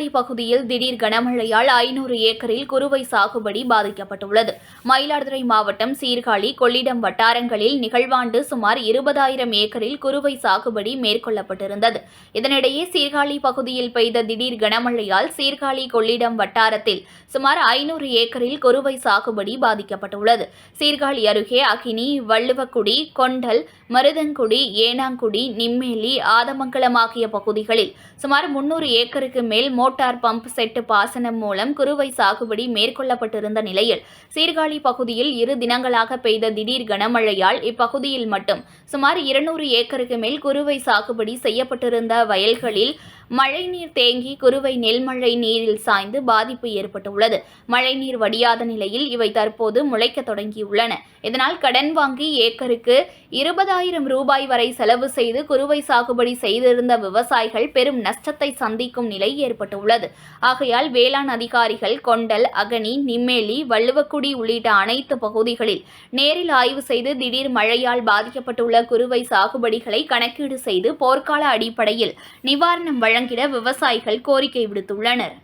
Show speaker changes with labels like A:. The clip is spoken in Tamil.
A: சீர்காழி பகுதியில் திடீர் கனமழையால் 500 ஏக்கரில் குறுவை சாகுபடி பாதிக்கப்பட்டுள்ளது. மயிலாடுதுறை மாவட்டம் சீர்காழி, கொள்ளிடம் வட்டாரங்களில் நிகழ்வாண்டு சுமார் 20,000 ஏக்கரில் குறுவை சாகுபடி மேற்கொள்ளப்பட்டிருந்தது. இதனிடையே சீர்காழி பகுதியில் பெய்த திடீர் கனமழையால் சீர்காழி, கொள்ளிடம் வட்டாரத்தில் சுமார் 500 ஏக்கரில் குறுவை சாகுபடி பாதிக்கப்பட்டுள்ளது. சீர்காழி அருகே அகினி, வள்ளுவக்குடி, கொண்டல், மருதங்குடி, ஏனாங்குடி, நிம்மேலி, ஆதமங்கலம் ஆகிய பகுதிகளில் சுமார் 300 ஏக்கருக்கு மேல் மோட்டார் பம்ப் செட் பாசனம் மூலம் குறுவை சாகுபடி மேற்கொள்ளப்பட்டிருந்த நிலையில் சீர்காழி பகுதியில் 2 தினங்களாக பெய்த திடீர் கனமழையால் இப்பகுதியில் மட்டும் சுமார் 200 ஏக்கருக்கு மேல் குறுவை சாகுபடி செய்யப்பட்டிருந்த வயல்களில் மழைநீர் தேங்கி குறுவை நெல்மழை நீரில் சாய்ந்து பாதிப்பு ஏற்பட்டுள்ளது. மழைநீர் வடியாத நிலையில் இவை தற்போது முளைக்க தொடங்கியுள்ளன. இதனால் கடன் வாங்கி ஏக்கருக்கு 20,000 ரூபாய் வரை செலவு செய்து குறுவை சாகுபடி செய்திருந்த விவசாயிகள் பெரும் நஷ்டத்தை சந்திக்கும் நிலை ஏற்பட்டுள்ளது. ஆகையால் வேளாண் அதிகாரிகள் கொண்டல், அகனி, நிம்மேலி, வள்ளுவக்குடி உள்ளிட்ட அனைத்து பகுதிகளில் நேரில் ஆய்வு செய்து திடீர் மழையால் பாதிக்கப்பட்டுள்ள குறுவை சாகுபடிகளை கணக்கீடு செய்து போர்க்கால அடிப்படையில் நிவாரணம் வழங்கிட விவசாயிகள் கோரிக்கை விடுத்துள்ளனர்.